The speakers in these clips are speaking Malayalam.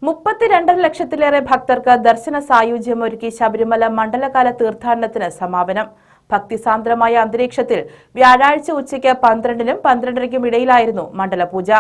32 ലക്ഷത്തിലേറെ ഭക്തർക്ക് ദർശന സായുജ്യമൊരുക്കി ശബരിമല മണ്ഡലകാല തീർത്ഥാടനത്തിന് സമാപനം. ഭക്തിസാന്ദ്രമായ അന്തരീക്ഷത്തിൽ വ്യാഴാഴ്ച ഉച്ചയ്ക്ക് 12-നും 12:30-നും ഇടയിലായിരുന്നു മണ്ഡലപൂജ.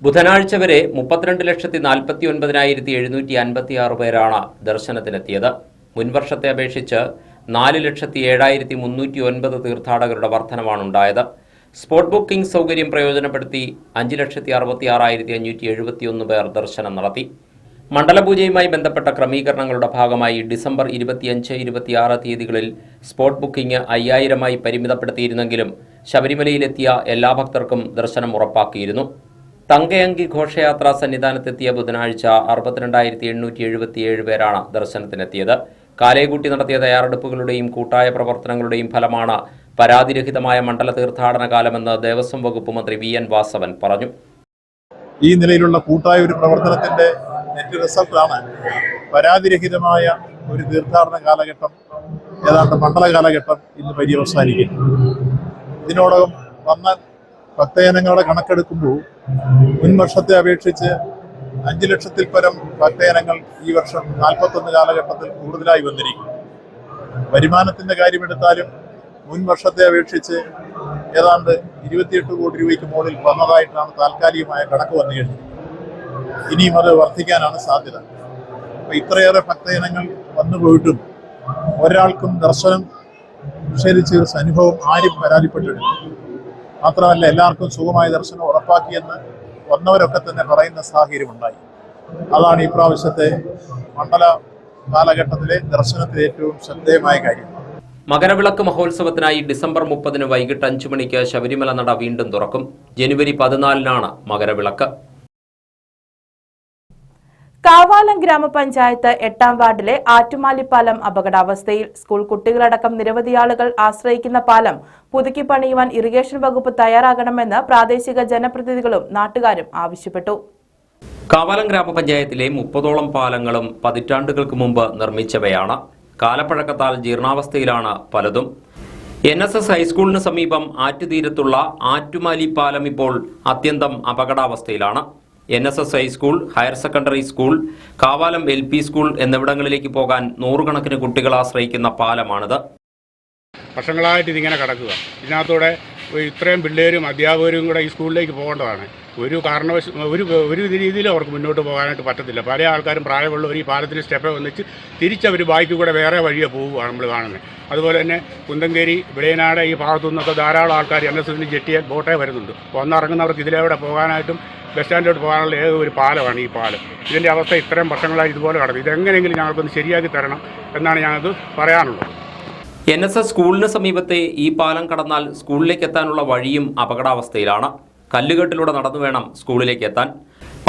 ബുധനാഴ്ച വരെ 32,49,756 പേരാണ് ദർശനത്തിനെത്തിയത്. മുൻവർഷത്തെ അപേക്ഷിച്ച് 4,07,309 തീർത്ഥാടകരുടെ വർധനവാണുണ്ടായത്. സ്പോട്ട് ബുക്കിംഗ് സൗകര്യം പ്രയോജനപ്പെടുത്തി 5,66,571 പേർ ദർശനം നടത്തി. മണ്ഡലപൂജയുമായി ബന്ധപ്പെട്ട ക്രമീകരണങ്ങളുടെ ഭാഗമായി ഡിസംബർ 25, 26 തീയതികളിൽ സ്പോട്ട് ബുക്കിംഗ് 5,000-ആയി പരിമിതപ്പെടുത്തിയിരുന്നെങ്കിലും ശബരിമലയിലെത്തിയ എല്ലാ ഭക്തർക്കും ദർശനം ഉറപ്പാക്കിയിരുന്നു. തങ്കയങ്കി ഘോഷയാത്ര സന്നിധാനത്തെത്തിയ ബുധനാഴ്ച 62,877 പേരാണ് ദർശനത്തിനെത്തിയത്. കാലേകൂട്ടി നടത്തിയ തയ്യാറെടുപ്പുകളുടെയും കൂട്ടായ പ്രവർത്തനങ്ങളുടെയും ഫലമാണ് പരാതിരഹിതമായ മണ്ഡല തീർത്ഥാടന കാലമെന്ന് ദേവസ്വം വകുപ്പ് മന്ത്രി VN വാസവൻ പറഞ്ഞു. ഈ നിലയിലുള്ള കൂട്ടായ ഒരു പ്രവർത്തനത്തിന്റെ നെറ്റ് റിസൾട്ടാണ് പരാതിരഹിതമായ ഒരു തീർത്ഥാടന കാലഘട്ടം, ഏതാണ്ട് മണ്ഡല കാലഘട്ടം ഇന്ന് പര്യവസാനിക്കുന്നു. ഇതിനോടകം വന്ന ഭക്തജനങ്ങളുടെ കണക്കെടുക്കുമ്പോൾ മുൻ വർഷത്തെ അപേക്ഷിച്ച് 5 ലക്ഷത്തിൽ പരം ഭക്തജനങ്ങൾ ഈ വർഷം 41 കാലഘട്ടത്തിൽ കൂടുതലായി വന്നിരിക്കും. വരുമാനത്തിന്റെ കാര്യമെടുത്താലും മുൻ വർഷത്തെ അപേക്ഷിച്ച് ഏതാണ്ട് 28 കോടി രൂപയ്ക്ക് മുകളിൽ വന്നതായിട്ടാണ് താൽക്കാലികമായ കണക്ക് വന്നു കഴിഞ്ഞത്. ഇനിയും അത് വർദ്ധിക്കാനാണ് സാധ്യത. അപ്പൊ ഇത്രയേറെ ഭക്തജനങ്ങൾ വന്നുപോയിട്ടും ഒരാൾക്കും ദർശനം നിഷേധിച്ച ഒരു അനുഭവം ആരും പരാതിപ്പെട്ടിട്ടില്ല. മാത്രമല്ല, എല്ലാവർക്കും സുഖമായ ദർശനം ഉറപ്പാക്കിയെന്ന് വന്നവരൊക്കെ തന്നെ പറയുന്ന സാഹചര്യം ഉണ്ടായി. അതാണ് ഈ പ്രാവശ്യത്തെ മണ്ഡല കാലഘട്ടത്തിലെ ദർശനത്തിലെ ഏറ്റവും ശ്രദ്ധേയമായ കാര്യം. മകരവിളക്ക് മഹോത്സവത്തിനായി ഡിസംബർ 30-ന് വൈകിട്ട് 5 മണിക്ക് ശബരിമല നട വീണ്ടും തുറക്കും. ജനുവരി 14-നാണ് മകരവിളക്ക്. കാവാലം ഗ്രാമപഞ്ചായത്ത് 8-ാം വാർഡിലെ ആറ്റുമാലിപ്പാലം അപകടാവസ്ഥയിൽ. സ്കൂൾ കുട്ടികളടക്കം നിരവധി ആളുകൾ ആശ്രയിക്കുന്ന പാലം പുതുക്കി പണിയുവാൻ ഇറിഗേഷൻ വകുപ്പ് തയ്യാറാകണമെന്ന് പ്രാദേശിക ജനപ്രതിനിധികളും നാട്ടുകാരും ആവശ്യപ്പെട്ടു. കാവാലം ഗ്രാമപഞ്ചായത്തിലെ 30ഓളം പാലങ്ങളും പതിറ്റാണ്ടുകൾക്ക് മുമ്പ് നിർമ്മിച്ചവയാണ്. കാലപ്പഴക്കത്താൽ ജീർണാവസ്ഥയിലാണ് പലതും. NSS ഹൈസ്കൂളിന് സമീപം ആറ്റുതീരത്തുള്ള ആറ്റുമാലിപ്പാലം ഇപ്പോൾ അത്യന്തം അപകടാവസ്ഥയിലാണ്. NSS high school, higher secondary school, Kavalam LP school എന്നിവിടങ്ങളിലേക്ക് പോകാൻ നൂറുകണക്കിന് കുട്ടികൾ ആശ്രയിക്കുന്ന പാലമാണിത്. വർഷങ്ങളായിട്ട് ഇതിങ്ങനെ കിടക്കുക. ഇതിനകത്തൂടെ ഇത്രയും പിള്ളേരും അധ്യാപകരും കൂടെ ഈ സ്കൂളിലേക്ക് പോകേണ്ടതാണ്. ഒരു രീതിയിലും അവർക്ക് മുന്നോട്ട് പോകാനായിട്ട് പറ്റത്തില്ല. പല ആൾക്കാരും പ്രായമുള്ളവർ ഈ പാലത്തിന് സ്റ്റെപ്പ് വന്നിച്ച് തിരിച്ചവർ ബാക്കി കൂടെ വേറെ വഴിയെ പോവുകയാണ് നമ്മൾ കാണുന്നത്. അതുപോലെ തന്നെ കുന്തങ്കേരി, വിളയനാട് ഈ ഭാഗത്തു നിന്നൊക്കെ ധാരാളം ആൾക്കാർ NSSന് ജെട്ടിയാൽ ബോട്ടേ വരുന്നുണ്ട്. വന്നിറങ്ങുന്നവർക്ക് ഇതിലെവിടെ പോകാനായിട്ടും ബസ് സ്റ്റാൻഡിലോട്ട് പോകാനുള്ള ഏക ഒരു പാലമാണ് ഈ പാലം. ഇതിൻ്റെ അവസ്ഥ ഇത്രയും വർഷങ്ങളായി ഇതുപോലെ കിടക്കും. ഇതെങ്ങനെയെങ്കിലും ഞങ്ങൾക്കൊന്ന് ശരിയാക്കി തരണം എന്നാണ് ഞങ്ങൾക്ക് പറയാനുള്ളത്. NSS സ്കൂളിന് സമീപത്തെ ഈ പാലം കടന്നാൽ സ്കൂളിലേക്ക് എത്താനുള്ള വഴിയും അപകടാവസ്ഥയിലാണ്. കല്ലുകെട്ടിലൂടെ നടന്നു വേണം സ്കൂളിലേക്ക് എത്താൻ.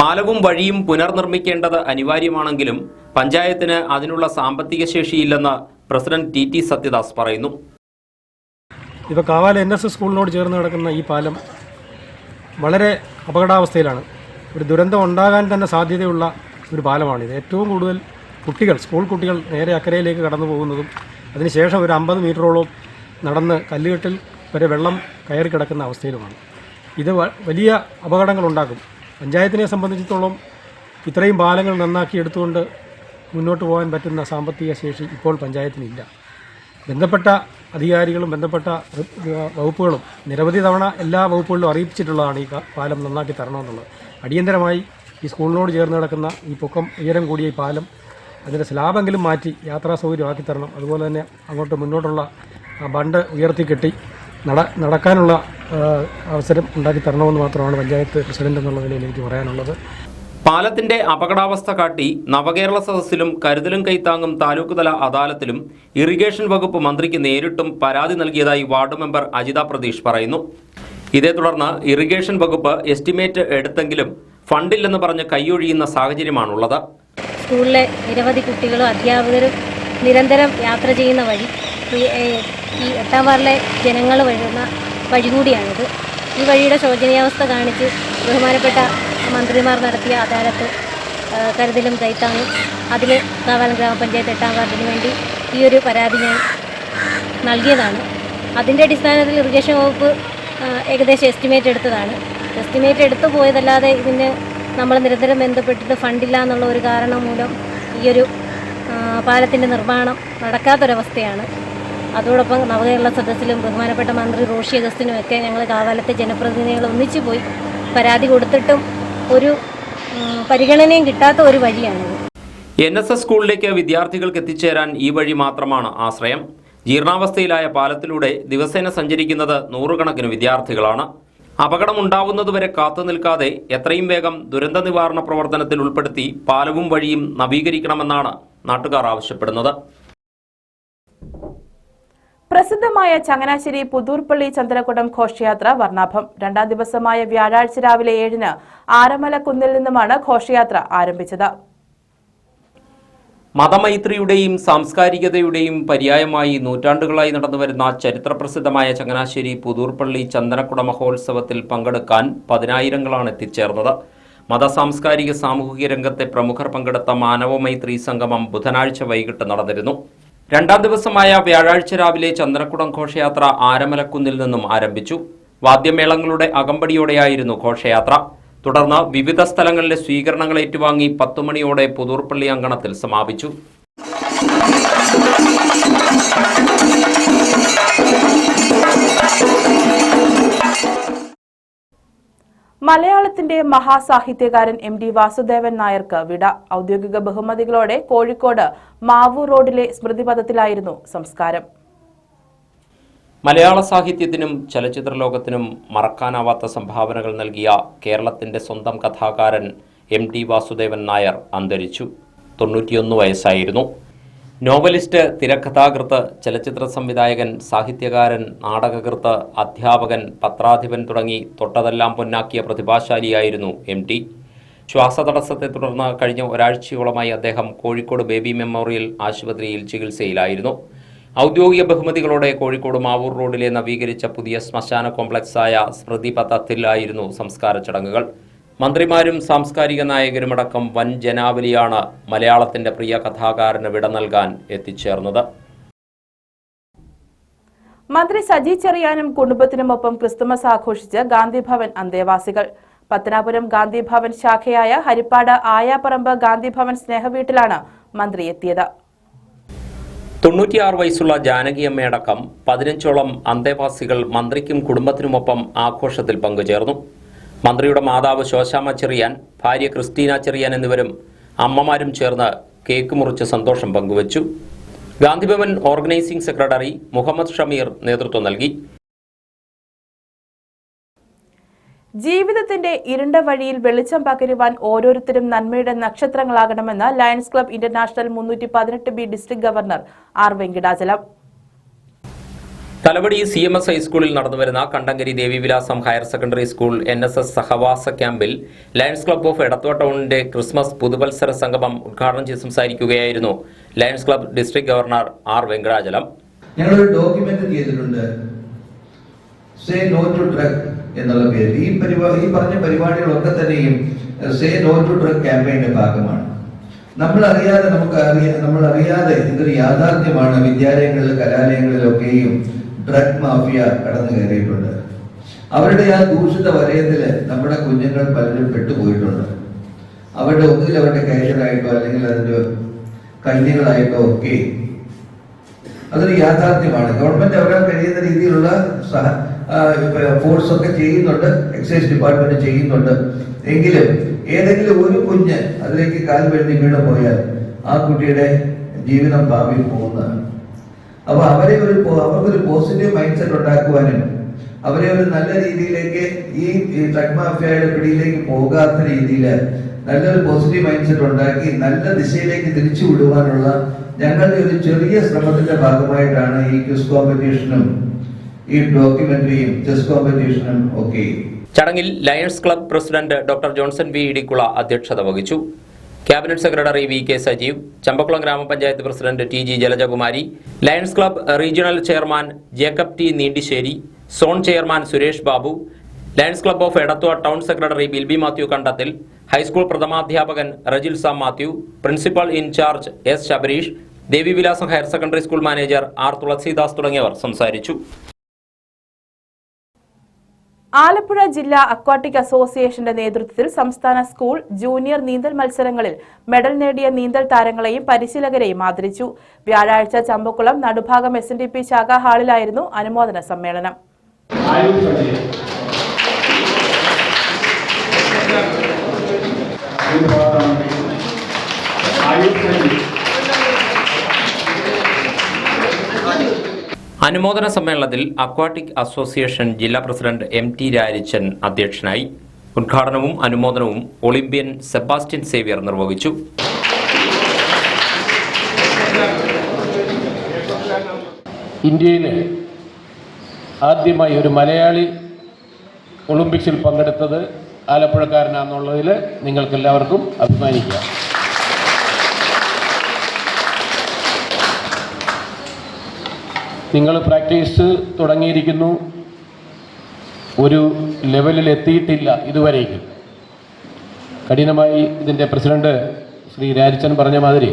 പാലവും വഴിയും പുനർനിർമ്മിക്കേണ്ടത് അനിവാര്യമാണെങ്കിലും പഞ്ചായത്തിന് അതിനുള്ള സാമ്പത്തിക ശേഷിയില്ലെന്ന് പ്രസിഡന്റ് TT സത്യദാസ് പറയുന്നു. ഇപ്പോൾ കാവാലം NSS സ്കൂളിനോട് ചേർന്ന് കിടക്കുന്ന ഈ പാലം വളരെ അപകടാവസ്ഥയിലാണ്. ഒരു ദുരന്തം ഉണ്ടാകാൻ തന്നെ സാധ്യതയുള്ള ഒരു പാലമാണിത്. ഏറ്റവും കൂടുതൽ കുട്ടികൾ, സ്കൂൾ കുട്ടികൾ നേരെ അക്കരയിലേക്ക് കടന്നു പോകുന്നതും അതിനുശേഷം ഒരു 50 മീറ്ററോളം നടന്ന് കല്ലുകെട്ടിൽ വരെ വെള്ളം കയറി കിടക്കുന്ന അവസ്ഥയിലുമാണ്. ഇത് വലിയ അപകടങ്ങളുണ്ടാക്കും. പഞ്ചായത്തിനെ സംബന്ധിച്ചിടത്തോളം ഇത്രയും പാലങ്ങൾ നന്നാക്കി എടുത്തുകൊണ്ട് മുന്നോട്ട് പോകാൻ പറ്റുന്ന സാമ്പത്തിക ശേഷി ഇപ്പോൾ പഞ്ചായത്തിനില്ല. ബന്ധപ്പെട്ട അധികാരികളും ബന്ധപ്പെട്ട വകുപ്പുകളും നിരവധി തവണ എല്ലാ വകുപ്പുകളിലും അറിയിച്ചിട്ടുള്ളതാണ് ഈ പാലം നന്നാക്കി തരണമെന്നുള്ളത്. അടിയന്തരമായി ഈ സ്കൂളിനോട് ചേർന്ന് കിടക്കുന്ന ഈ പൊക്കം ഉയരം കൂടിയ ഈ പാലം അതിൻ്റെ സ്ലാബെങ്കിലും മാറ്റി യാത്രാ സൗകര്യമാക്കി തരണം. അതുപോലെ തന്നെ അങ്ങോട്ട് മുന്നോട്ടുള്ള ബണ്ട് ഉയർത്തി കെട്ടി നടക്കാനുള്ള അവസരം ഉണ്ടാക്കി തരണമെന്ന് മാത്രമാണ് പഞ്ചായത്ത് പ്രസിഡന്റ് എന്നുള്ള നിലയിൽ എനിക്ക് പറയാനുള്ളത്. പാലത്തിന്റെ അപകടാവസ്ഥ കാട്ടി നവകേരള സദസ്സിലും കരുതലും കൈത്താങ്ങും താലൂക്ക് തല അദാലത്തിലും ഇറിഗേഷൻ വകുപ്പ് മന്ത്രിക്ക് നേരിട്ടും പരാതി നൽകിയതായി വാർഡ് മെമ്പർ അജിത പ്രതീഷ് പറയുന്നു. ഇതേ തുടർന്ന് ഇറിഗേഷൻ വകുപ്പ് എസ്റ്റിമേറ്റ് എടുത്തെങ്കിലും ഫണ്ടില്ലെന്ന് പറഞ്ഞ് കൈയൊഴിയുന്ന സാഹചര്യമാണുള്ളത്. സ്കൂളിലെ നിരവധി കുട്ടികളും അധ്യാപകരും നിരന്തരം യാത്ര ചെയ്യുന്ന വഴി, ഈ എട്ടാം വാർഡിലെ ജനങ്ങൾ വരുന്ന വഴി കൂടിയാണിത്. ഈ വഴിയുടെ ശോചനീയാവസ്ഥ കാണിച്ച് ബഹുമാനപ്പെട്ട മന്ത്രിമാർ നടത്തിയ അദാലത്ത് കരുതലും കൈത്താങ്ങും അതിന് കാവാലം ഗ്രാമപഞ്ചായത്ത് എട്ടാം വാർഡിന് വേണ്ടി ഈ ഒരു പരാതി ഞാൻ നൽകിയതാണ്. അതിൻ്റെ അടിസ്ഥാനത്തിൽ ഇറിഗേഷൻ വകുപ്പ് ഏകദേശം എസ്റ്റിമേറ്റ് എടുത്തതാണ്. എസ്റ്റിമേറ്റ് എടുത്തു പോയതല്ലാതെ ഇതിന് നമ്മൾ നിരന്തരം ബന്ധപ്പെട്ടിട്ട് ഫണ്ടില്ല എന്നുള്ള ഒരു കാരണം മൂലം ഈ ഒരു പാലത്തിൻ്റെ നിർമ്മാണം നടക്കാത്തൊരവസ്ഥയാണ്. അതോടൊപ്പം നവകേരള സദസ്സിലും ബഹുമാനപ്പെട്ട മന്ത്രി റോഷി അഗസ്റ്റിനും ഒക്കെ ഞങ്ങൾ കാവാലത്തെ ജനപ്രതിനിധികൾ ഒന്നിച്ചു പോയി പരാതി കൊടുത്തിട്ടും ഒരു പരിഗണനയും കിട്ടാത്ത ഒരു വഴിയാണിത്. NSS സ്കൂളിലേക്ക് വിദ്യാർത്ഥികൾക്ക് എത്തിച്ചേരാൻ ഈ വഴി മാത്രമാണ് ആശ്രയം. ജീർണാവസ്ഥയിലായ പാലത്തിലൂടെ ദിവസേന സഞ്ചരിക്കുന്നത് നൂറുകണക്കിന് വിദ്യാർത്ഥികളാണ്. അപകടമുണ്ടാവുന്നതുവരെ കാത്തുനിൽക്കാതെ എത്രയും വേഗം ദുരന്ത നിവാരണ പ്രവർത്തനത്തിൽ ഉൾപ്പെടുത്തി പാലവും വഴിയും നവീകരിക്കണമെന്നാണ് നാട്ടുകാർ ആവശ്യപ്പെടുന്നത്. പ്രസിദ്ധമായ ചങ്ങനാശ്ശേരി പുതൂർപ്പള്ളി ചന്ദ്രകുടം ഘോഷയാത്ര വർണ്ണാഭം. രണ്ടാം ദിവസമായ വ്യാഴാഴ്ച രാവിലെ 7-ന് ആരമലക്കുന്നിൽ നിന്നുമാണ് ഘോഷയാത്ര ആരംഭിച്ചത്. മതമൈത്രിയുടെയും സാംസ്കാരികതയുടെയും പര്യായമായി നൂറ്റാണ്ടുകളായി നടന്നുവരുന്ന ചരിത്രപ്രസിദ്ധമായ ചങ്ങനാശ്ശേരി പുതൂർപ്പള്ളി ചന്ദനക്കുട മഹോത്സവത്തിൽ പങ്കെടുക്കാൻ 10,000-ങ്ങളാണ് എത്തിച്ചേർന്നത്. മതസാംസ്കാരിക സാമൂഹിക രംഗത്തെ പ്രമുഖർ പങ്കെടുത്ത മാനവമൈത്രി സംഗമം ബുധനാഴ്ച വൈകിട്ട് നടന്നിരുന്നു. രണ്ടാം ദിവസമായ വ്യാഴാഴ്ച രാവിലെ ചന്ദനക്കുടം ഘോഷയാത്ര ആരമലക്കുന്നിൽ നിന്നും ആരംഭിച്ചു. വാദ്യമേളങ്ങളുടെ അകമ്പടിയോടെയായിരുന്നു ഘോഷയാത്ര. തുടർന്ന് വിവിധ സ്ഥലങ്ങളിലെ സ്വീകരണങ്ങൾ ഏറ്റുവാങ്ങി 10 മണിയോടെ പുതൂർപ്പള്ളി അങ്കണത്തിൽ സമാപിച്ചു. മലയാളത്തിന്റെ മഹാസാഹിത്യകാരൻ MD വാസുദേവൻ നായർക്ക് വിട. ഔദ്യോഗിക ബഹുമതികളോടെ കോഴിക്കോട് മാവൂർ റോഡിലെ സ്മൃതിപഥത്തിലായിരുന്നു സംസ്കാരം. മലയാള സാഹിത്യത്തിനും ചലച്ചിത്ര ലോകത്തിനും മറക്കാനാവാത്ത സംഭാവനകൾ നൽകിയ കേരളത്തിന്റെ സ്വന്തം കഥാകാരൻ MD വാസുദേവൻ നായർ അന്തരിച്ചു. 91 വയസ്സായിരുന്നു. നോവലിസ്റ്റ്, തിരക്കഥാകൃത്ത്, ചലച്ചിത്ര സംവിധായകൻ, സാഹിത്യകാരൻ, നാടകകൃത്ത്, അധ്യാപകൻ, പത്രാധിപൻ തുടങ്ങി തൊട്ടതെല്ലാം പൊന്നാക്കിയ പ്രതിഭാശാലിയായിരുന്നു MD. ശ്വാസതടസ്സത്തെ തുടർന്ന് കഴിഞ്ഞ ഒരാഴ്ചയോളമായി അദ്ദേഹം കോഴിക്കോട് ബേബി മെമ്മോറിയൽ ആശുപത്രിയിൽ ചികിത്സയിലായിരുന്നു. ഔദ്യോഗിക ബഹുമതികളോടെ കോഴിക്കോട് മാവൂർ റോഡിലെ നവീകരിച്ച പുതിയ ശ്മശാന കോംപ്ലക്സായ സ്മൃതിപഥത്തിലായിരുന്നു സംസ്കാര ചടങ്ങുകൾ. മന്ത്രിമാരും സാംസ്കാരിക നായകരുമടക്കം വൻ ജനാവലിയാണ് മലയാളത്തിന്റെ പ്രിയ കഥാകാരന് വിട നൽകാൻ എത്തിച്ചേർന്നത്. മന്ത്രി സജി ചെറിയാനും കുടുംബത്തിനുമൊപ്പം ക്രിസ്തുമസ് ആഘോഷിച്ച് ഗാന്ധിഭവൻ അന്തേവാസികൾ. പത്തനാപുരം ഗാന്ധിഭവൻ ശാഖയായ ഹരിപ്പാട് ആയാപ്പറമ്പ് ഗാന്ധിഭവൻ സ്നേഹവീട്ടിലാണ് മന്ത്രി എത്തിയത്. 96 വയസ്സുള്ള ജാനകിയമ്മയടക്കം 15ഓളം അന്തേവാസികൾ മന്ത്രിക്കും കുടുംബത്തിനുമൊപ്പം ആഘോഷത്തിൽ പങ്കുചേർന്നു. മന്ത്രിയുടെ മാതാവ് ശോശാമ്മ ചെറിയാൻ, ഭാര്യ ക്രിസ്റ്റീന ചെറിയാൻ എന്നിവരും അമ്മമാരും ചേർന്ന് കേക്ക് മുറിച്ച് സന്തോഷം പങ്കുവച്ചു. ഗാന്ധിഭവൻ ഓർഗനൈസിംഗ് സെക്രട്ടറി മുഹമ്മദ് ഷമീർ നേതൃത്വം നൽകി. ജീവിതത്തിന്റെ ഇരുണ്ട വഴിയിൽ വെളിച്ചം പകരുവാൻ ഓരോരുത്തരും നന്മയുടെ നക്ഷത്രങ്ങളാകണമെന്ന് Lions Club International 318B district governor R. Venkitachalam. Thalavady CMS ഹൈസ്കൂളിൽ നടന്നുവരുന്ന Kandankari Devivilasam higher secondary school NSS സഹവാസ ക്യാമ്പിൽ ലയൺസ് ക്ലബ് ഓഫ് എടത്വ ടൗണിന്റെ ക്രിസ്മസ് പുതുവത്സര സംഗമം ഉദ്ഘാടനം ചെയ്ത് സംസാരിക്കുകയായിരുന്നു Lions Club district governor R. Venkitachalam. ഞങ്ങളൊരു ഡോക്യുമെന്റ് ചെയ്തിട്ടുണ്ട്, സേ നോ ടു ഡ്രഗ് എന്നുള്ള പേരിൽ. ഈ പറഞ്ഞ പരിപാടികളൊക്കെ തന്നെയും സേ നോ ടു ഡ്രഗ് ക്യാമ്പയിന്റെ ഭാഗമാണ്. നമ്മളറിയാതെ ഇതൊരു യാഥാർത്ഥ്യമാണ്. വിദ്യാലയങ്ങളിലും കലാലയങ്ങളിലൊക്കെയും ഡ്രഗ് മാഫിയ കടന്നു കയറിയിട്ടുണ്ട്. അവരുടെ ആ ദൂഷിത വലയത്തില് നമ്മുടെ കുഞ്ഞുങ്ങൾ പലരും പെട്ടുപോയിട്ടുണ്ട്. ഒന്നുകിൽ അവരുടെ കാഷ്യറായിട്ടോ അല്ലെങ്കിൽ അതിന്റെ കന്യകളായിട്ടോ ഒക്കെ അതൊരു യാഥാർത്ഥ്യമാണ്. ഗവൺമെന്റ് അവരാൽ കഴിയുന്ന രീതിയിലുള്ള ഫോഴ്സ് ഒക്കെ ചെയ്യുന്നുണ്ട്, എക്സൈസ് ഡിപ്പാർട്ട്മെന്റ് ചെയ്യുന്നുണ്ട്. എങ്കിലും ഏതെങ്കിലും ഒരു കുഞ്ഞ് അതിലേക്ക് കാൽ വെള്ളി വീണ് പോയാൽ ആ കുട്ടിയുടെ ജീവിതം ഭാവിയിൽ പോകുന്നതാണ്. അപ്പൊ അവർക്കൊരു പോസിറ്റീവ് മൈൻഡ് സെറ്റ് ഉണ്ടാക്കുവാനും അവരെ ഒരു നല്ല രീതിയിലേക്ക് ഈ ഡ്രഗ് മാഫിയയുടെ പിടിയിലേക്ക് പോകാത്ത രീതിയിൽ നല്ലൊരു പോസിറ്റീവ് മൈൻഡ് സെറ്റ് ഉണ്ടാക്കി നല്ല ദിശയിലേക്ക് തിരിച്ചു വിടുവാനുള്ള ഞങ്ങളുടെ ഒരു ചെറിയ ശ്രമത്തിന്റെ ഭാഗമായിട്ടാണ് ഈ ക്വിസ് കോമ്പറ്റീഷനും ഈ ഡോക്യുമെന്ററിയും ചെസ് കോമ്പറ്റീഷനും ഒക്കെ. ചടങ്ങിൽ lions club president doctor Johnson V. Idikkula അധ്യക്ഷത വഹിച്ചു. Cabinet secretary VK Sajeev, Champakulam ഗ്രാമപഞ്ചായത്ത് president TG Jalajakumari, lions club regional chairman Jacob T Neendissery, zone chairman Suresh Babu, lions club of Edathua town secretary Bilbi Mathew Kandathil, high school പ്രഥമാധ്യാപകൻ Rejil Sam Mathew, principal in charge S Sabareesh, Devivilasam higher secondary school manager R Thulasidas തുടങ്ങിയവർ സംസാരിച്ചു. ആലപ്പുഴ ജില്ലാ അക്വാട്ടിക് അസോസിയേഷന്റെ നേതൃത്വത്തിൽ സംസ്ഥാന സ്കൂൾ ജൂനിയർ നീന്തൽ മത്സരങ്ങളിൽ മെഡൽ നേടിയ നീന്തൽ താരങ്ങളെയും പരിശീലകരെയും ആദരിച്ചു. വ്യാഴാഴ്ച ചമ്പക്കുളം നടുഭാഗം SNDP ശാഖാ ഹാളിലായിരുന്നു അനുമോദന സമ്മേളനം. അനുമോദന സമ്മേളനത്തിൽ അക്വാട്ടിക് അസോസിയേഷൻ ജില്ലാ പ്രസിഡന്റ് MT രാരിച്ചൻ അധ്യക്ഷനായി. ഉദ്ഘാടനവും അനുമോദനവും ഒളിമ്പ്യൻ സെബാസ്റ്റ്യൻ സേവ്യർ നിർവഹിച്ചു. ഇന്ത്യയിൽ ആദ്യമായി ഒരു മലയാളി ഒളിമ്പിക്സിൽ പങ്കെടുത്തത് ആലപ്പുഴക്കാരനാണെന്നുള്ളതിൽ നിങ്ങൾക്കെല്ലാവർക്കും അഭിമാനിക്കാം. നിങ്ങൾ പ്രാക്ടീസ് തുടങ്ങിയിരിക്കുന്നു, ഒരു ലെവലിൽ എത്തിയിട്ടില്ല ഇതുവരേക്കും. കഠിനമായി ഇതിൻ്റെ പ്രസിഡന്റ് ശ്രീ രാരിച്ചൻ പറഞ്ഞ മാതിരി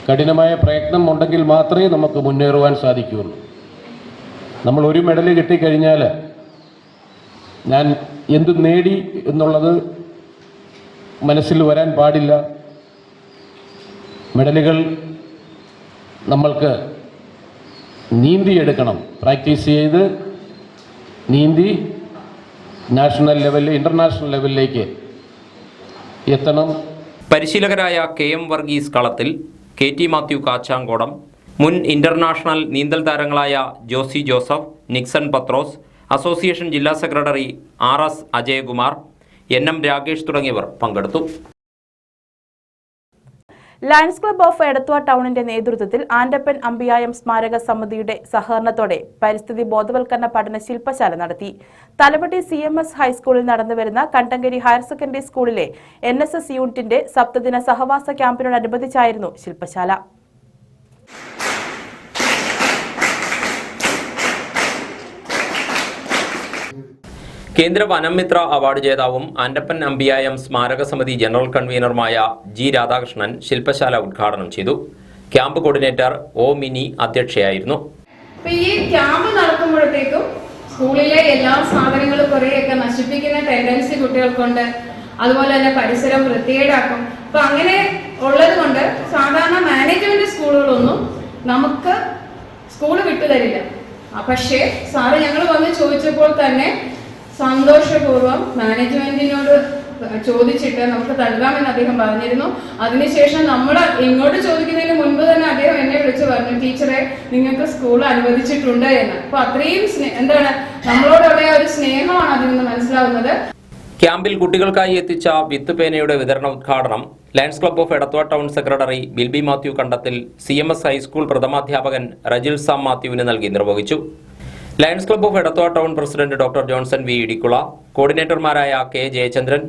കഠിനമായ പ്രയത്നം ഉണ്ടെങ്കിൽ മാത്രമേ നമുക്ക് മുന്നേറുവാൻ സാധിക്കുകയുള്ളൂ. നമ്മൾ ഒരു മെഡൽ കിട്ടിക്കഴിഞ്ഞാൽ ഞാൻ എന്ത് നേടി എന്നുള്ളത് മനസ്സിൽ വരാൻ പാടില്ല. മെഡലുകൾ നമ്മൾക്ക് നീന്തിയെടുക്കണം, പ്രാക്ടീസ് ചെയ്ത് നീന്തി നാഷണൽ ലെവലിൽ ഇൻ്റർനാഷണൽ ലെവലിലേക്ക് എത്തണം. പരിശീലകരായ KM വർഗീസ് കളത്തിൽ, KT മാത്യു കാച്ചാങ്കോടം, മുൻ ഇന്റർനാഷണൽ നീന്തൽ താരങ്ങളായ ജോസി ജോസഫ്, നിക്സൺ പത്രോസ്, അസോസിയേഷൻ ജില്ലാ secretary RS Ajayakumar, NM Rakesh തുടങ്ങിയവർ പങ്കെടുത്തു. ലയൺസ് ക്ലബ്ബ് ഓഫ് എടത്വ ടൗണിന്റെ നേതൃത്വത്തിൽ ആൻഡപ്പൻ അമ്പിയായം സ്മാരക സമിതിയുടെ സഹകരണത്തോടെ പരിസ്ഥിതി ബോധവൽക്കരണ പഠന ശില്പശാല നടത്തി. തലവട്ടി CMS ഹൈസ്കൂളിൽ നടന്നുവരുന്ന കണ്ടങ്കരി ഹയർ സെക്കൻഡറി സ്കൂളിലെ NSS യൂണിറ്റിന്റെ സപ്തദിന സഹവാസ ക്യാമ്പിനോടനുബന്ധിച്ചായിരുന്നു ശില്പശാല. കേന്ദ്ര വനംമിത്ര അവാർഡ് ജേതാവും ആൻഡപ്പൻ അമ്പിയായം സ്മാരക സമിതി ജനറൽ കൺവീനറുമായ G രാധാകൃഷ്ണൻ ശില്പശാല ഉദ്ഘാടനം ചെയ്തു. ക്യാമ്പ് കോർഡിനേറ്റർ O മിനി അധ്യക്ഷയായിരുന്നു. ഈ ക്യാമ്പ് നടക്കുമ്പോഴത്തേക്കും സ്കൂളിലെ എല്ലാ സാധനങ്ങളും കുറേയൊക്കെ നശിപ്പിക്കുന്ന ടെൻഡൻസി കുട്ടികൾക്കുണ്ട്. അതുപോലെ തന്നെ പരിസരം വൃത്തികേടാക്കും. അപ്പൊ അങ്ങനെ ഉള്ളത് കൊണ്ട് സാധാരണ മാനേജ്മെന്റ് സ്കൂളുകളൊന്നും നമുക്ക് സ്കൂൾ വിട്ടുതരില്ല. പക്ഷേ സാറ് ഞങ്ങൾ വന്ന് ചോദിച്ചപ്പോൾ തന്നെ സന്തോഷപൂർവ്വം മാനേജ്മെന്റിനോട് ചോദിച്ചിട്ട് നമുക്ക് നൽകാമെന്ന് അദ്ദേഹം പറഞ്ഞിരുന്നു. അതിനുശേഷം നമ്മൾ ഇങ്ങോട്ട് ചോദിക്കുന്നതിന് മുൻപ് തന്നെ അദ്ദേഹം എന്നെ വിളിച്ചു പറഞ്ഞു, ടീച്ചറെ നിങ്ങൾക്ക് സ്കൂൾ അനുവദിച്ചിട്ടുണ്ട് എന്ന്. അപ്പൊ അത്രയും എന്താണ് നമ്മളോടുള്ള ഒരു സ്നേഹമാണ് അതിൽ നിന്ന് മനസ്സിലാവുന്നത്. ക്യാമ്പിൽ കുട്ടികൾക്കായി എത്തിച്ച വിത്ത് പേനയുടെ വിതരണ ഉദ്ഘാടനം lions club of Edathua town secretary Bilbi Mathew Kandathil CMS high school പ്രഥമാധ്യാപകൻ റജിൽ സാം മാത്യുവിന് നൽകി നിർവഹിച്ചു. Lions club of Edathua town president doctor Johnson V Idikkula, കോർഡിനേറ്റർമാരായ K Jayachandran,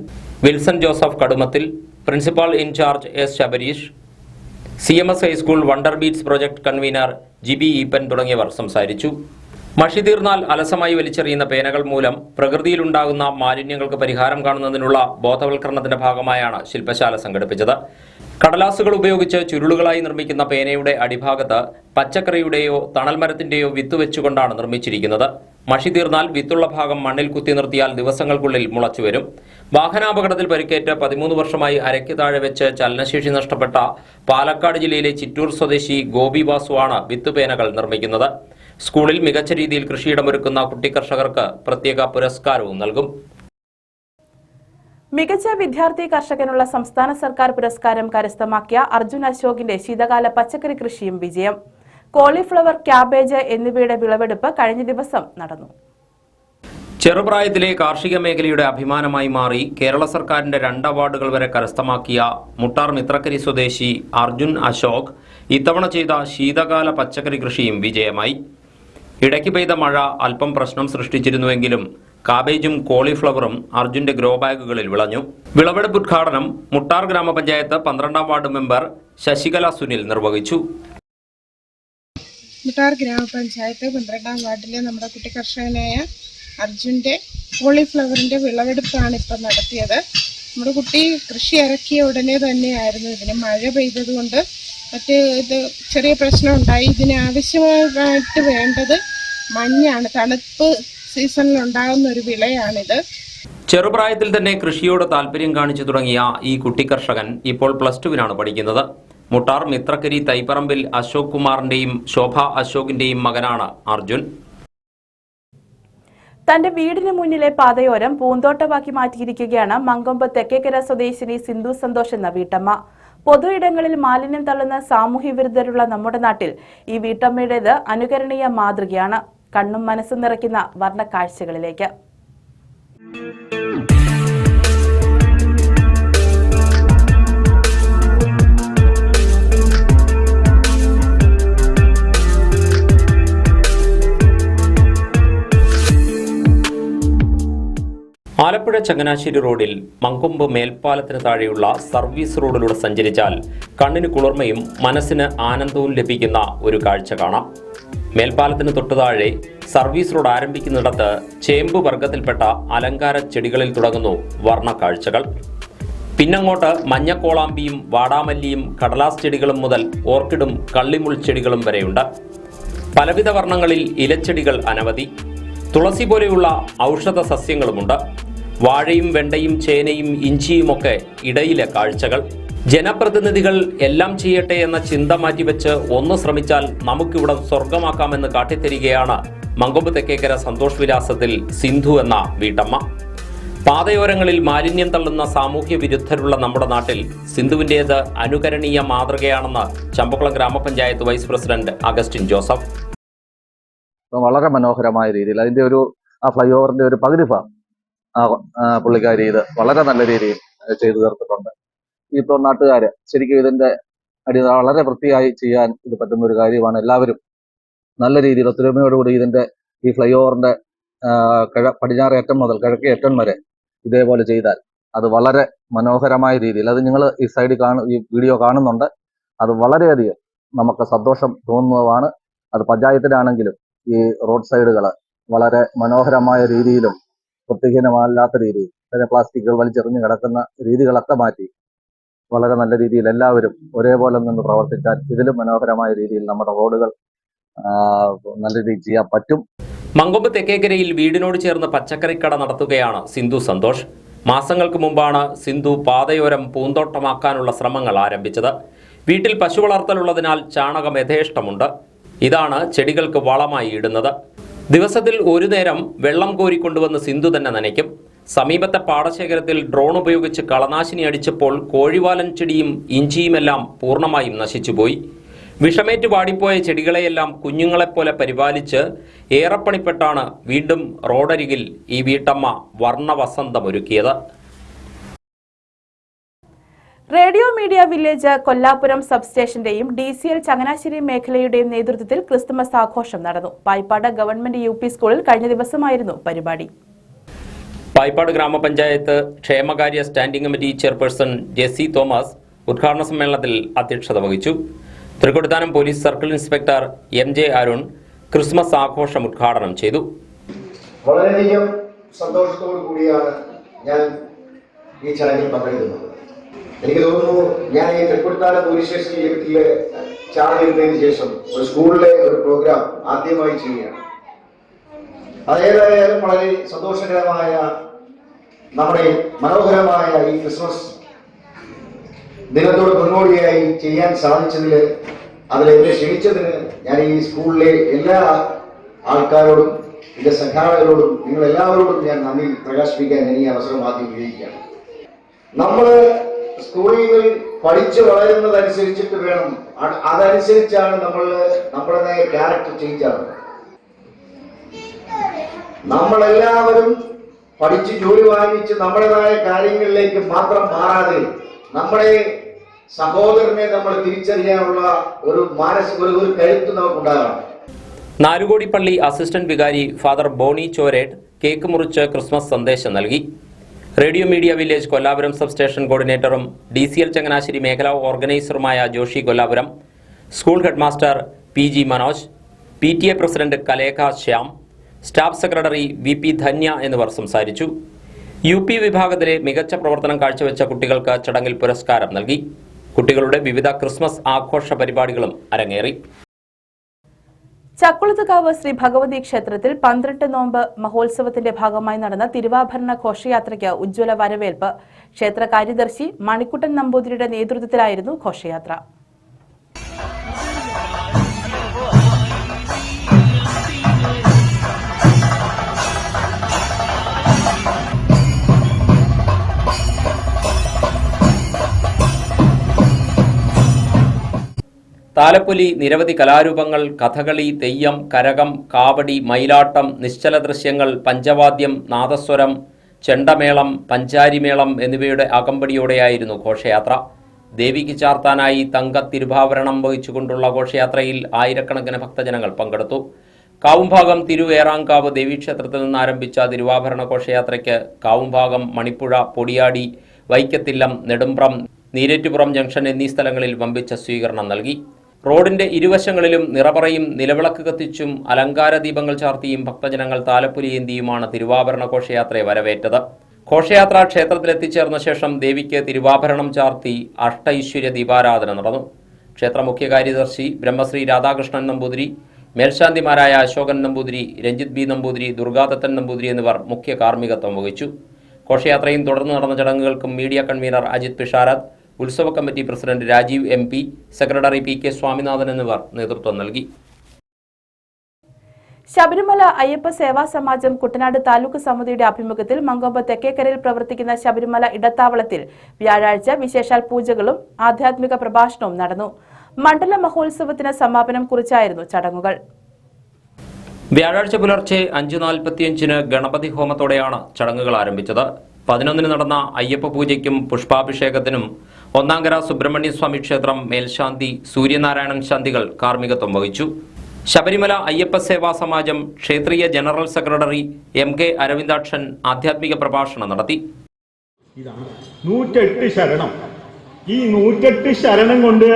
Wilson Joseph Kadumathil, principal in charge S Sabareesh, CMS high school wonder beats project convener GB Eapen തുടങ്ങിയവർ സംസാരിച്ചു. മഷി തീർന്നാൽ അലസമായി വലിച്ചെറിയുന്ന പേനകൾ മൂലം പ്രകൃതിയിലുണ്ടാകുന്ന മാലിന്യങ്ങൾക്ക് പരിഹാരം കാണുന്നതിനുള്ള ബോധവൽക്കരണത്തിന്റെ ഭാഗമായാണ് ശില്പശാല സംഘടിപ്പിച്ചത്. കടലാസുകൾ ഉപയോഗിച്ച് ചുരുളുകളായി നിർമ്മിക്കുന്ന പേനയുടെ അടിഭാഗത്ത് പച്ചക്കറിയുടെയോ തണൽമരത്തിന്റെയോ വിത്ത് വെച്ചുകൊണ്ടാണ് നിർമ്മിച്ചിരിക്കുന്നത്. മഷി തീർന്നാൽ വിത്തുള്ള ഭാഗം മണ്ണിൽ കുത്തി നിർത്തിയാൽ ദിവസങ്ങൾക്കുള്ളിൽ മുളച്ചുവരും. വാഹനാപകടത്തിൽ പരിക്കേറ്റ് 13 വർഷമായി അരയ്ക്ക് താഴെ വെച്ച് ചലനശേഷി നഷ്ടപ്പെട്ട പാലക്കാട് ജില്ലയിലെ ചിറ്റൂർ സ്വദേശി ഗോപി വാസുവാണ് വിത്ത് പേനകൾ നിർമ്മിക്കുന്നത്. സ്കൂളിൽ മികച്ച രീതിയിൽ കൃഷിയിടമൊരുക്കുന്ന കുട്ടിക്കർഷകർക്ക് പ്രത്യേക പുരസ്കാരവും നൽകും. മികച്ച വിദ്യാർത്ഥി കർഷകനുള്ള സംസ്ഥാന സർക്കാർ പുരസ്കാരം കരസ്ഥമാക്കിയ അർജുൻ അശോകിന്റെ ശീതകാല പച്ചക്കറി കൃഷിയും വിജയം. കോളിഫ്ലവർ, ക്യാബേജ് എന്നിവയുടെ വിളവെടുപ്പ് കഴിഞ്ഞ ദിവസം നടന്നു. ചെറുപ്രായത്തിലെ കാർഷിക മേഖലയുടെ അഭിമാനമായി മാറി കേരള സർക്കാരിന്റെ 2 അവാർഡുകൾ വരെ കരസ്ഥമാക്കിയ മുട്ടാർ മിത്രക്കരി സ്വദേശി അർജുൻ അശോക് ഇത്തവണ ചെയ്ത ശീതകാല പച്ചക്കറി കൃഷിയും വിജയമായി. ഇടയ്ക്ക് പെയ്ത മഴ അല്പം പ്രശ്നം സൃഷ്ടിച്ചിരുന്നുവെങ്കിലും കാബേജും കോളിഫ്ലവറും അർജുന്റെ ഗ്രോ ബാഗുകളിൽ വിളഞ്ഞു. വിളവെടുപ്പ് ഉദ്ഘാടനം മുട്ടാർ ഗ്രാമപഞ്ചായത്ത് 12ാം വാർഡ് മെമ്പർ ശശികല സുനിൽ നിർവഹിച്ചു. മുട്ടാർ ഗ്രാമപഞ്ചായത്ത് 12ാം വാർഡിലെ നമ്മുടെ കുട്ടി കർഷകനായ അർജുൻ്റെ കോളിഫ്ലവറിൻ്റെ വിളവെടുപ്പാണ് ഇപ്പം നടത്തിയത്. നമ്മുടെ കുട്ടി കൃഷി ഇറക്കിയ ഉടനെ തന്നെയായിരുന്നു ഇതിന് മഴ പെയ്തതുകൊണ്ട് ഇത് ചെറിയ പ്രശ്നം ഉണ്ടായി. ഇതിന് ആവശ്യമായിട്ട് വേണ്ടത് മഞ്ഞാണ്. തണുപ്പ് സീസണിൽ ഉണ്ടാകുന്ന ഒരു വിളയാണിത്. ചെറുപ്രായത്തിൽ തന്നെ കൃഷിയോട് താല്പര്യം കാണിച്ചു തുടങ്ങിയ ഈ കുട്ടി കർഷകൻ ഇപ്പോൾ +2വിനാണ് പഠിക്കുന്നത്. മുട്ടാർ മിത്രക്കരി തൈപ്പറമ്പിൽ അശോക് കുമാറിന്റെയും ശോഭ അശോകിന്റെയും മകനാണ് അർജുൻ. തന്റെ വീടിന് മുന്നിലെ പാതയോരം പൂന്തോട്ടമാക്കി മാറ്റിയിരിക്കുകയാണ് മങ്കൊമ്പ് തെക്കേക്കര സ്വദേശിനി സിന്ധു സന്തോഷ് എന്ന വീട്ടമ്മ. പൊതു ഇടങ്ങളിൽ മാലിന്യം തള്ളുന്ന സാമൂഹ്യ വിരുദ്ധരുള്ള നമ്മുടെ നാട്ടിൽ ഈ വീട്ടമ്മയുടേത് അനുകരണീയ മാതൃകയാണ്. കണ്ണും മനസ്സും നിറയ്ക്കുന്ന വർണ്ണ കാഴ്ചകളിലേക്ക്. ആലപ്പുഴ ചങ്ങനാശ്ശേരി റോഡിൽ മങ്കൊമ്പ് മേൽപ്പാലത്തിന് താഴെയുള്ള സർവീസ് റോഡിലൂടെ സഞ്ചരിച്ചാൽ കണ്ണിന് കുളിർമയും മനസ്സിന് ആനന്ദവും ലഭിക്കുന്ന ഒരു കാഴ്ച കാണാം. മേൽപ്പാലത്തിന് തൊട്ടുതാഴെ സർവീസ് റോഡ് ആരംഭിക്കുന്നിടത്ത് ചേമ്പ് വർഗത്തിൽപ്പെട്ട അലങ്കാര ചെടികളിൽ തുടങ്ങുന്നു വർണ്ണ കാഴ്ചകൾ. പിന്നങ്ങോട്ട് മഞ്ഞക്കോളാമ്പിയും വാടാമല്ലിയും കടലാസ് ചെടികളും മുതൽ ഓർക്കിഡും കള്ളിമുൾ ചെടികളും വരെയുണ്ട്. പലവിധ വർണ്ണങ്ങളിൽ ഇലച്ചെടികൾ അനവധി. തുളസി പോലെയുള്ള ഔഷധ സസ്യങ്ങളുമുണ്ട്. വാഴയും വെണ്ടയും ചേനയും ഇഞ്ചിയുമൊക്കെ ഇടയിലെ കാഴ്ചകൾ. ജനപ്രതിനിധികൾ എല്ലാം ചെയ്യട്ടെ എന്ന ചിന്ത മാറ്റിവെച്ച് ഒന്ന് ശ്രമിച്ചാൽ നമുക്കിവിടെ സ്വർഗമാക്കാമെന്ന് കാട്ടിത്തരികയാണ് മങ്കൊമ്പ് തെക്കേക്കര സന്തോഷ് വിലാസത്തിൽ സിന്ധു എന്ന വീട്ടമ്മ. പാതയോരങ്ങളിൽ മാലിന്യം തള്ളുന്ന സാമൂഹ്യ വിരുദ്ധരുള്ള നമ്മുടെ നാട്ടിൽ സിന്ധുവിൻ്റേത് അനുകരണീയ മാതൃകയാണെന്ന് ചമ്പക്കുളം ഗ്രാമപഞ്ചായത്ത് വൈസ് പ്രസിഡന്റ് അഗസ്റ്റിൻ ജോസഫ്. വളരെ മനോഹരമായ രീതിയിൽ അതിന്റെ ഒരു ഫ്ലൈ ഓവറിന്റെ ഒരു പകുതി ഭാഗം പുള്ളിക്കാരി ഇത് വളരെ നല്ല രീതിയിൽ ചെയ്തു തീർത്തിട്ടുണ്ട്. ഇപ്പോൾ നാട്ടുകാര് ശരിക്കും ഇതിന്റെ വളരെ വൃത്തിയായി ചെയ്യാൻ ഇത് പറ്റുന്ന ഒരു കാര്യമാണ്. എല്ലാവരും നല്ല രീതിയിൽ ഒത്തൊരുമയോടുകൂടി ഇതിന്റെ ഈ ഫ്ലൈ ഓവറിന്റെ പടിഞ്ഞാറ് അറ്റം മുതൽ കിഴക്കേ അറ്റം വരെ ഇതേപോലെ ചെയ്താൽ അത് വളരെ മനോഹരമായ രീതിയിൽ, അത് നിങ്ങൾ ഈ സൈഡിൽ ഈ വീഡിയോ കാണുന്നുണ്ട്, അത് വളരെയധികം നമുക്ക് സന്തോഷം തോന്നുന്നതാണ്. അത് പഞ്ചായത്തിലാണെങ്കിലും ഈ റോഡ് സൈഡുകൾ വളരെ മനോഹരമായ രീതിയിലും വൃത്തിഹീനമല്ലാത്ത രീതിയിൽ പ്ലാസ്റ്റിക്കുകൾ വലിച്ചെറിഞ്ഞ് കിടക്കുന്ന രീതികളൊക്കെ മാറ്റി വളരെ നല്ല രീതിയിൽ എല്ലാവരും ഒരേപോലെ നിന്ന് പ്രവർത്തിച്ചാൽ ഇതിലും മനോഹരമായ രീതിയിൽ നമ്മുടെ റോഡുകൾ നല്ല രീതിയിൽ ചെയ്യാൻ പറ്റും. മങ്കൊമ്പ് തെക്കേക്കരയിൽ വീടിനോട് ചേർന്ന് പച്ചക്കറിക്കട നടത്തുകയാണ് സിന്ധു സന്തോഷ്. മാസങ്ങൾക്ക് മുമ്പാണ് സിന്ധു പാതയോരം പൂന്തോട്ടമാക്കാനുള്ള ശ്രമങ്ങൾ ആരംഭിച്ചത്. വീട്ടിൽ പശു വളർത്തലുള്ളതിനാൽ ചാണകം യഥേഷ്ടമുണ്ട്. ഇതാണ് ചെടികൾക്ക് വളമായി ഇടുന്നത്. ദിവസത്തിൽ ഒരു നേരം വെള്ളം കോരിക്കൊണ്ടുവന്ന് സിന്ധു തന്നെ നനയ്ക്കും. സമീപത്തെ പാടശേഖരത്തിൽ ഡ്രോൺ ഉപയോഗിച്ച് കളനാശിനി അടിച്ചപ്പോൾ കോഴിവാലൻ ചെടിയും ഇഞ്ചിയുമെല്ലാം പൂർണ്ണമായും നശിച്ചുപോയി. വിഷമേറ്റ് വാടിപ്പോയ ചെടികളെയെല്ലാം കുഞ്ഞുങ്ങളെപ്പോലെ പരിപാലിച്ച് ഏറെപ്പണിപ്പെട്ടാണ് വീണ്ടും റോഡരികിൽ ഈ വീട്ടമ്മ വർണ്ണവസന്തമൊരുക്കിയത്. റേഡിയോ മീഡിയ വില്ലേജ് കൊല്ലാപുരം സബ്സ്റ്റേഷന്റെയും DCL ചങ്ങനാശ്ശേരി മേഖലയുടെയും നേതൃത്വത്തിൽ ക്രിസ്തുമസ് ആഘോഷം നടന്നു. പായിപ്പാട് ഗവൺമെന്റ് UP സ്കൂളിൽ കഴിഞ്ഞ ദിവസമായിരുന്നു പരിപാടി. പായിപ്പാട് ഗ്രാമപഞ്ചായത്ത് ക്ഷേമകാര്യ standing committee chairperson Jessy Thomas ഉദ്ഘാടന സമ്മേളനത്തിൽ അധ്യക്ഷത വഹിച്ചു. Thrikkodithanam police circle inspector MJ Arun Christmas ആഘോഷം ഉദ്ഘാടനം ചെയ്തു. വളരെയധികം സന്തോഷത്തോടു കൂടിയാണ് ഞാൻ ഈ ചടങ്ങിൽ പങ്കെടുക്കുന്നത്. എനിക്ക് തോന്നുന്നു ഞാൻ ഈ തൃക്കൊടിത്താനം പോലീസ് സ്റ്റേഷനിൽ ചാർജ് ശേഷം ഒരു സ്കൂളിലെ ഒരു പ്രോഗ്രാം ആദ്യമായി ചെയ്യുകയാണ്. അതേതായാലും വളരെ സന്തോഷകരമായ നമ്മുടെ മനോഹരമായ ഈ ക്രിസ്മസ് ദിനത്തോട് മുന്നോടിയായി ചെയ്യാൻ സാധിച്ചതിൽ, അതിലെന്നെ ക്ഷണിച്ചതിന് ഞാൻ ഈ സ്കൂളിലെ എല്ലാ ആൾക്കാരോടും ഇതിന്റെ സംഘാടകരോടും നിങ്ങളെല്ലാവരോടും ഞാൻ നന്ദി പ്രകാശിപ്പിക്കാൻ ഞാൻ ഈ അവസരം ആദ്യം ഉപയോഗിക്കുകയാണ്. നമ്മൾ സ്കൂളിൽ പഠിച്ചു വളരുന്നതനുസരിച്ചിട്ട് വേണം, അതനുസരിച്ചാണ് നമ്മളുടെ ക്യാരക്ടർ ചേഞ്ച് ആവുന്നത്. നമ്മളെല്ലാവരും പഠിച്ച് ജോലി വാങ്ങിച്ച് നമ്മുടേതായ കാര്യങ്ങളിലേക്ക് മാത്രം മാറാതെ നമ്മുടെ സഹോദരനെ നമ്മൾ തിരിച്ചറിയാനുള്ള ഒരു കരുത്ത് നമുക്കുണ്ടാകണം. നാലുകോടിപ്പള്ളി അസിസ്റ്റന്റ് വികാരി ഫാദർ ബോണി ചോരേറ്റ് കേക്ക് മുറിച്ച് ക്രിസ്മസ് സന്ദേശം നൽകി. Radio media village Kollapuram sub station കോർഡിനേറ്ററും DCL ചങ്ങനാശ്ശേരി മേഖലാ ഓർഗനൈസറുമായ Joshi Kollapuram, school headmaster PG Manoj, PTA president Kalekha Shyam, staff secretary VP Dhanya എന്നിവർ സംസാരിച്ചു. UP വിഭാഗത്തിലെ മികച്ച പ്രവർത്തനം കാഴ്ചവെച്ച കുട്ടികൾക്ക് ചടങ്ങിൽ പുരസ്കാരം നൽകി. കുട്ടികളുടെ വിവിധ ക്രിസ്മസ് ആഘോഷ പരിപാടികളും അരങ്ങേറി. ചക്കുളത്തുകാവ് ശ്രീ ഭഗവതി ക്ഷേത്രത്തിൽ 12 നോമ്പ് മഹോത്സവത്തിന്റെ ഭാഗമായി നടന്ന തിരുവാഭരണ ഘോഷയാത്രയ്ക്ക് ഉജ്ജ്വല വരവേൽപ്പ്. ക്ഷേത്ര കാര്യദർശി മണിക്കുട്ടൻ നമ്പൂതിരിയുടെ നേതൃത്വത്തിലായിരുന്നു ഘോഷയാത്ര. താലപ്പൊലി, നിരവധി കലാരൂപങ്ങൾ, കഥകളി, തെയ്യം, കരകം, കാവടി, മയിലാട്ടം, നിശ്ചല ദൃശ്യങ്ങൾ, പഞ്ചവാദ്യം, നാദസ്വരം, ചെണ്ടമേളം, പഞ്ചാരിമേളം എന്നിവയുടെ അകമ്പടിയോടെയായിരുന്നു ഘോഷയാത്ര. ദേവിക്ക് ചാർത്താനായി തങ്കത്തിരുവാഭരണം വഹിച്ചുകൊണ്ടുള്ള ഘോഷയാത്രയിൽ ആയിരക്കണക്കിന് ഭക്തജനങ്ങൾ പങ്കെടുത്തു. കാവുംഭാഗം തിരുവേറാങ്കാവ് ദേവീക്ഷേത്രത്തിൽ നിന്ന് ആരംഭിച്ച തിരുവാഭരണ ഘോഷയാത്രയ്ക്ക് കാവുംഭാഗം, മണിപ്പുഴ, പൊടിയാടി, വൈക്കത്തില്ലം, നെടുമ്പ്രം, നീരേറ്റുപുറം ജംഗ്ഷൻ എന്നീ സ്ഥലങ്ങളിൽ വമ്പിച്ച സ്വീകരണം നൽകി. റോഡിന്റെ ഇരുവശങ്ങളിലും നിറപറയും നിലവിളക്ക് കത്തിച്ചും അലങ്കാര ദീപങ്ങൾ ചാർത്തിയും ഭക്തജനങ്ങൾ താലപ്പൊലിയേന്തിയുമാണ് തിരുവാഭരണ ഘോഷയാത്രയെ വരവേറ്റത്. ഘോഷയാത്ര ക്ഷേത്രത്തിലെത്തിച്ചേർന്ന ശേഷം ദേവിക്ക് തിരുവാഭരണം ചാർത്തി അഷ്ടൈശ്വര്യ ദീപാരാധന നടന്നു. ക്ഷേത്ര മുഖ്യ കാര്യദർശി ബ്രഹ്മശ്രീ രാധാകൃഷ്ണൻ നമ്പൂതിരി, മേൽശാന്തിമാരായ അശോകൻ നമ്പൂതിരി, രഞ്ജിത് B നമ്പൂതിരി, ദുർഗാദത്തൻ നമ്പൂതിരി എന്നിവർ മുഖ്യ കാർമ്മികത്വം വഹിച്ചു. ഘോഷയാത്രയും തുടർന്ന് നടന്ന ചടങ്ങുകൾക്കും മീഡിയ കൺവീനർ അജിത് പിഷാരത്, ഉത്സവ committee president Rajeev MP, secretary PK Swaminathan എന്നിവർ നേതൃത്വം നൽകി. ശബരിമല അയ്യപ്പ സേവാ സമാജം കുട്ടനാട് താലൂക്ക് സമിതിയുടെ ആഭിമുഖ്യത്തിൽ മങ്കൊമ്പ് തെക്കേക്കരയിൽ പ്രവർത്തിക്കുന്ന ശബരിമല ഇടത്താവളത്തിൽ വ്യാഴാഴ്ച വിശേഷാൽ പൂജകളും ആധ്യാത്മിക പ്രഭാഷണവും നടന്നു. മണ്ഡല മഹോത്സവത്തിന് സമാപനം കുറിച്ചായിരുന്നു ചടങ്ങുകൾ. വ്യാഴാഴ്ച പുലർച്ചെ 5:45 ഗണപതി ഹോമത്തോടെയാണ് ചടങ്ങുകൾ ആരംഭിച്ചത്. 11 നടന്ന അയ്യപ്പ പൂജയ്ക്കും പുഷ്പാഭിഷേകത്തിനും ഒന്നാങ്കര സുബ്രഹ്മണ്യ സ്വാമി ക്ഷേത്രം മേൽശാന്തി സൂര്യനാരായണൻ ശാന്തികൾ കാർമ്മികത്വം വഹിച്ചു. Sabarimala Ayyappa Seva Samajam ക്ഷേത്രീയ general secretary MK Aravindakshan ആധ്യാത്മിക പ്രഭാഷണം നടത്തി. 108 ശരണം. ഈ 108 ശരണം കൊണ്ട്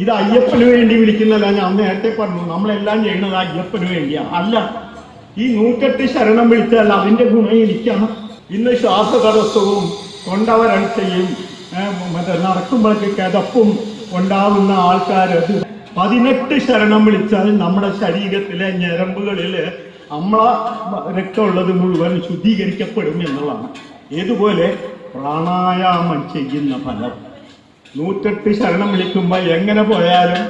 ഇത് അയ്യപ്പന് വേണ്ടി വിളിക്കുന്നതല്ല. ഞാൻ നേരത്തെ പറഞ്ഞു, നമ്മളെല്ലാം ചെയ്യുന്നത് അയ്യപ്പന് വേണ്ടിയാണ്. അല്ല, ഈ 108 ശരണം വിളിച്ചാൽ അതിന്റെ ഗുണം ഇരിക്കണം. ഇന്ന് ശ്വാസതടസ്സവും കൊണ്ടവരൾച്ചയും നടക്കുമ്പോഴേക്ക് കിതപ്പും ഉണ്ടാവുന്ന ആൾക്കാർ 18 ശരണം വിളിച്ചാൽ നമ്മുടെ ശരീരത്തിലെ ഞരമ്പുകളിൽ നമ്മളെ രക്തമുള്ളത് മുഴുവൻ ശുദ്ധീകരിക്കപ്പെടും എന്നുള്ളതാണ്. ഇതുപോലെ പ്രാണായാമം ചെയ്യുന്ന ഫലം 108 ശരണം വിളിക്കുമ്പോൾ എങ്ങനെ പോയാലും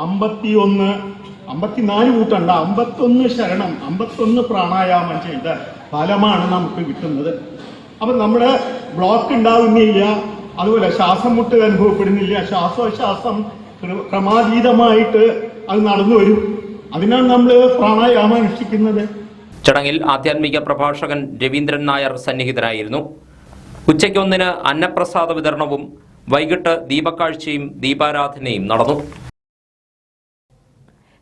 54 കൂട്ടണ്ട, 51 ശരണം, 51 പ്രാണായാമം ചെയ്ത ഫലമാണ് നമുക്ക് കിട്ടുന്നത്. അപ്പം നമ്മുടെ ബ്ലോക്ക് ഉണ്ടാവുന്നില്ല, അതുപോലെ ശ്വാസം മുട്ട് അനുഭവപ്പെടുന്നില്ല, ശ്വാസോച്ഛ്വാസം ക്രമാതീതമായിട്ട് അത് നടന്നു വരും. അതിനാണ് നമ്മൾ പ്രാണായാമം അനുഷ്ഠിക്കുന്നത്. ചടങ്ങിൽ ആധ്യാത്മിക പ്രഭാഷകൻ രവീന്ദ്രൻ നായർ സന്നിഹിതനായിരുന്നു. ഉച്ചയ്ക്ക് 1 അന്നപ്രസാദ വിതരണവും വൈകിട്ട് ദീപക്കാഴ്ചയും ദീപാരാധനയും നടന്നു.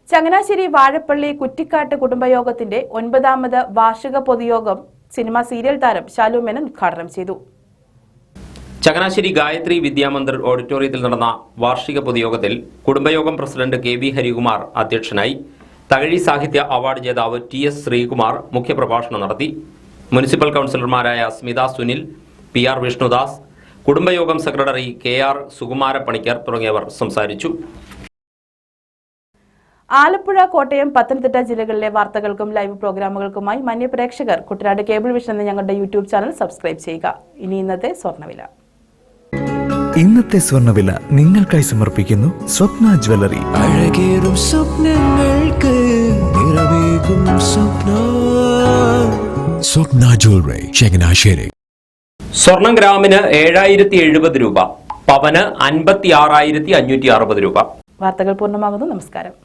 ചങ്ങനാശ്ശേരി വാഴപ്പള്ളി കുറ്റിക്കാട്ട് കുടുംബയോഗത്തിന്റെ 9ാമത് വാർഷിക പൊതുയോഗം സിനിമ സീരിയൽ താരം ശാലു മേനൻ ഉദ്ഘാടനം ചെയ്തു. ചങ്ങനാശ്ശേരി ഗായത്രി വിദ്യാമന്ദിർ ഓഡിറ്റോറിയത്തിൽ നടന്ന വാർഷിക പൊതുയോഗത്തിൽ കുടുംബയോഗം പ്രസിഡന്റ് KV ഹരികുമാർ അധ്യക്ഷനായി. തകഴി സാഹിത്യ അവാർഡ് ജേതാവ് TS ശ്രീകുമാർ മുഖ്യപ്രഭാഷണം നടത്തി. മുനിസിപ്പൽ കൗൺസിലർമാരായ സ്മിത സുനിൽ, PR വിഷ്ണുദാസ്, കുടുംബയോഗം സെക്രട്ടറി KR സുകുമാരപ്പണിക്കർ തുടങ്ങിയവർ സംസാരിച്ചു. ആലപ്പുഴ, കോട്ടയം, പത്തനംതിട്ട ജില്ലകളിലെ വാർത്തകൾക്കും ലൈവ് പ്രോഗ്രാമുകൾക്കുമായി മാന്യപ്രേക്ഷകർ കുട്ടനാട് കേബിൾ വിഷൻ എന്ന ഞങ്ങളുടെ യൂട്യൂബ് ചാനൽ സബ്സ്ക്രൈബ് ചെയ്യുക. ഇനി ഇന്നത്തെ സ്വർണ്ണവില. ഇന്നത്തെ സ്വർണ്ണവില നിങ്ങൾക്കായി സമർപ്പിക്കുന്നു സ്വപ്ന ജ്വല്ലറി. അഴകേറും സ്വപ്നങ്ങൾക്ക് നിറവേകും സ്വപ്ന ജ്വല്ലറി, ചങ്ങനാശ്ശേരി. സ്വർണം ഗ്രാമിന് 7070 രൂപ, പവന് 56,560 രൂപ. വാർത്തകൾ പൂർണ്ണമാകുന്നു. നമസ്കാരം.